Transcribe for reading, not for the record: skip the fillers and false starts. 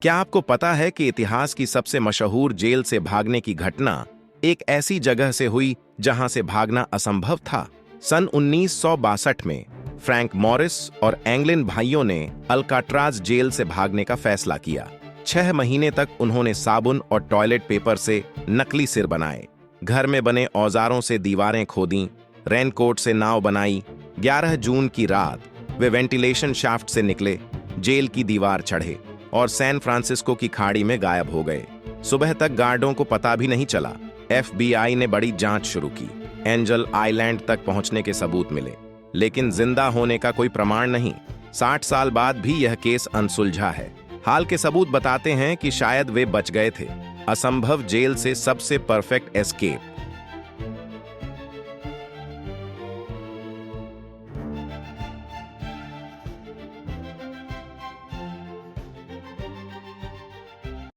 क्या आपको पता है कि इतिहास की सबसे मशहूर जेल से भागने की घटना एक ऐसी जगह से हुई जहां से भागना असंभव था? सन 1962 में फ्रैंक मॉरिस और एंगलिन भाइयों ने अल्काट्राज जेल से भागने का फैसला किया। 6 महीने तक उन्होंने साबुन और टॉयलेट पेपर से नकली सिर बनाए, घर में बने औजारों से दीवारें खोदी, रेनकोट से नाव बनाई। 11 जून की रात वे वेंटिलेशन शाफ्ट से निकले, जेल की दीवार चढ़े और सैन फ्रांसिस्को की खाड़ी में गायब हो गए। सुबह तक गार्डों को पता भी नहीं चला। FBI ने बड़ी जांच शुरू की। एंजल आइलैंड तक पहुंचने के सबूत मिले, लेकिन जिंदा होने का कोई प्रमाण नहीं। 60 साल बाद भी यह केस अनसुलझा है। हाल के सबूत बताते हैं कि शायद वे बच गए थे। असंभव जेल से सबसे परफेक्ट एस्केप।